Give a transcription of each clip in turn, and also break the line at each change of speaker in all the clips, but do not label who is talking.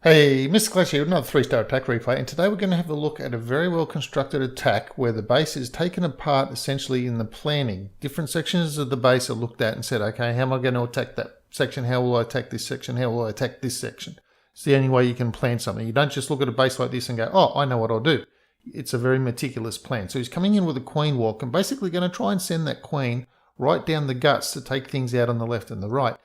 Hey, MisterClash here with another 3-star attack replay, and today we're going to have a look at a very well constructed attack where the base is taken apart essentially in the planning. Different sections of the base are looked at and said, okay, how am I going to attack that section? How will I attack this section? How will I attack this section? It's the only way you can plan something. You don't just look at a base like this and go, oh, I know what I'll do. It's a very meticulous plan. So he's coming in with a queen walk and basically going to try and send that queen right down the guts to take things out on the left and the right.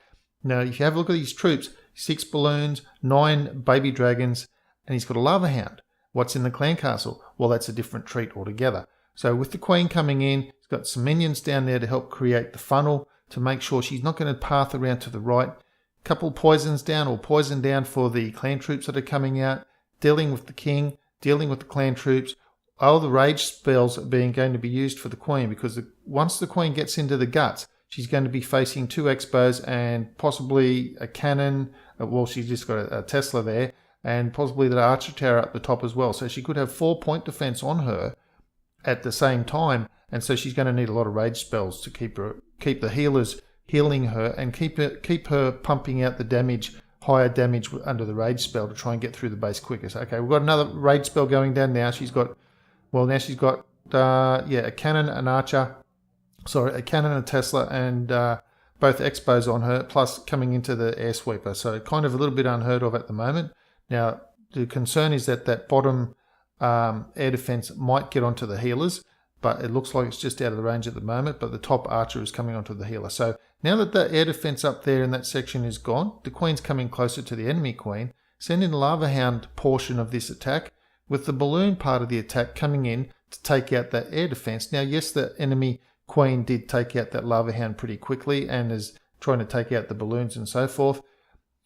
Now, if you have a look at these troops, 6 balloons, 9 baby dragons, and he's got a lava hound. What's in the clan castle? Well, that's a different treat altogether. So with the queen coming in, he's got some minions down there to help create the funnel to make sure she's not going to path around to the right. Couple poisons down or poison down for the clan troops that are coming out, dealing with the king, dealing with the clan troops. All the rage spells are going to be used for the queen because once the queen gets into the guts, she's going to be facing 2 expos and possibly a cannon. Well, she's just got a Tesla there, and possibly the archer tower up the top as well. So she could have 4-point defense on her at the same time, and so she's going to need a lot of rage spells to keep the healers healing her and keep her pumping out the damage, higher damage under the rage spell to try and get through the base quicker. So, okay, we've got another rage spell going down now. She's got a cannon, an archer. Sorry, a cannon, a Tesla, and both expos on her, plus coming into the air sweeper. So kind of a little bit unheard of at the moment. Now, the concern is that bottom air defense might get onto the healers, but it looks like it's just out of the range at the moment, but the top archer is coming onto the healer. So now that the air defense up there in that section is gone, the queen's coming closer to the enemy queen, sending the lava hound portion of this attack, with the balloon part of the attack coming in to take out that air defense. Now, yes, the enemy queen did take out that lava hound pretty quickly and is trying to take out the balloons and so forth.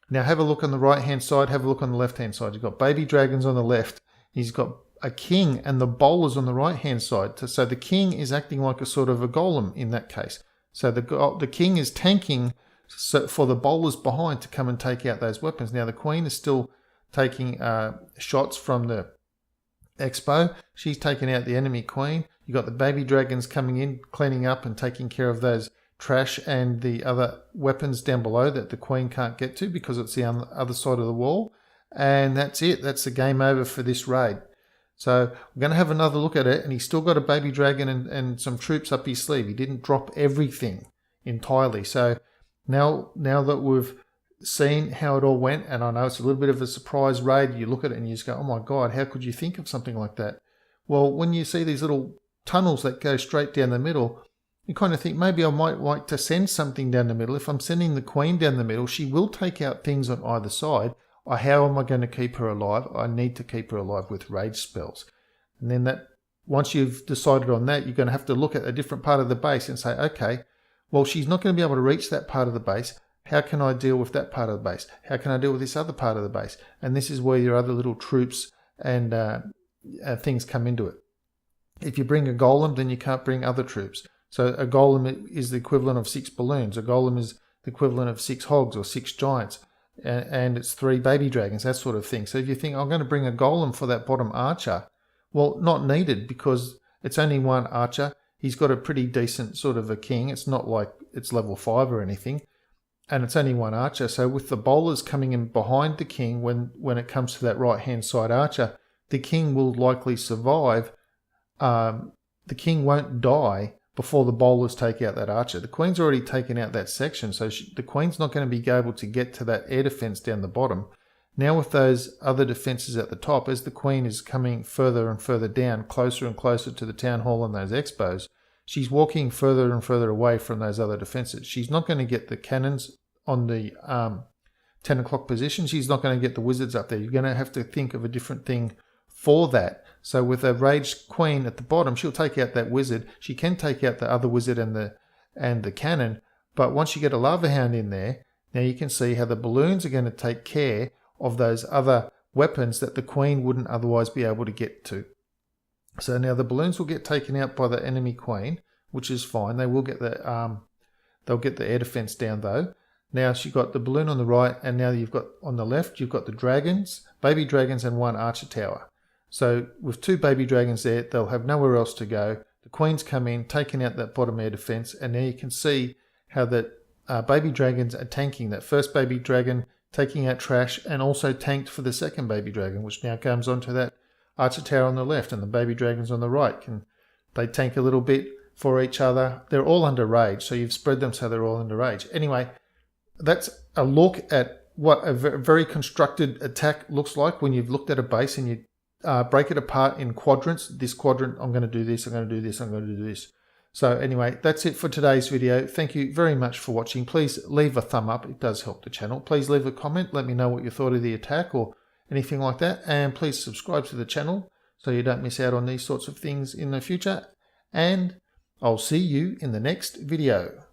Now have a look on the right hand side, have a look on the left hand side. You've got baby dragons on the left. He's got a king and the bowlers on the right hand side. So the king is acting like a sort of a golem in that case. So the king is tanking for the bowlers behind to come and take out those weapons. Now the queen is still taking shots from the expo. She's taking out the enemy queen. You've got the baby dragons coming in, cleaning up and taking care of those trash and the other weapons down below that the queen can't get to because it's the other side of the wall. And that's it. That's the game over for this raid. So we're going to have another look at it. And he's still got a baby dragon and some troops up his sleeve. He didn't drop everything entirely. So now that we've seen how it all went, and I know it's a little bit of a surprise raid, you look at it and you just go, oh my God, how could you think of something like that? Well, when you see these little tunnels that go straight down the middle, you kind of think maybe I might like to send something down the middle. If I'm sending the queen down the middle, she will take out things on either side. How am I going to keep her alive? I need to keep her alive with rage spells. And then once you've decided on that, you're going to have to look at a different part of the base and say, okay, well, she's not going to be able to reach that part of the base. How can I deal with that part of the base? How can I deal with this other part of the base? And this is where your other little troops and things come into it. If you bring a golem, then you can't bring other troops. So a golem is the equivalent of 6 balloons. A golem is the equivalent of 6 hogs or 6 giants. And it's 3 baby dragons, that sort of thing. So if you think, I'm going to bring a golem for that bottom archer, well, not needed because it's only 1 archer. He's got a pretty decent sort of a king. It's not like it's level 5 or anything. And it's only 1 archer. So with the bowlers coming in behind the king, when it comes to that right-hand side archer, the king will likely survive. The king won't die before the bowlers take out that archer. The queen's already taken out that section, so the queen's not going to be able to get to that air defense down the bottom. Now with those other defenses at the top, as the queen is coming further and further down, closer and closer to the town hall and those expos, she's walking further and further away from those other defenses. She's not going to get the cannons on the 10 o'clock position. She's not going to get the wizards up there. You're going to have to think of a different thing for that. So with a raged queen at the bottom, she'll take out that wizard. She can take out the other wizard and the cannon. But once you get a lava hound in there, now you can see how the balloons are going to take care of those other weapons that the queen wouldn't otherwise be able to get to. So now the balloons will get taken out by the enemy queen, which is fine. They will get they'll get the air defense down though. Now she's got the balloon on the right, and now you've got on the left, you've got the dragons, baby dragons, and 1 archer tower. So with 2 baby dragons there, they'll have nowhere else to go. The queen's come in, taking out that bottom air defense, and now you can see how that baby dragons are tanking. That first baby dragon taking out trash, and also tanked for the second baby dragon, which now comes onto that archer tower on the left, and the baby dragons on the right. They tank a little bit for each other. They're all under rage, so you've spread them so they're all under rage. Anyway, that's a look at what a very constructed attack looks like when you've looked at a base and you break it apart in quadrants. This quadrant, I'm going to do this, I'm going to do this, I'm going to do this. So anyway, that's it for today's video. Thank you very much for watching. Please leave a thumb up. It does help the channel. Please leave a comment. Let me know what you thought of the attack or anything like that. And please subscribe to the channel so you don't miss out on these sorts of things in the future. And I'll see you in the next video.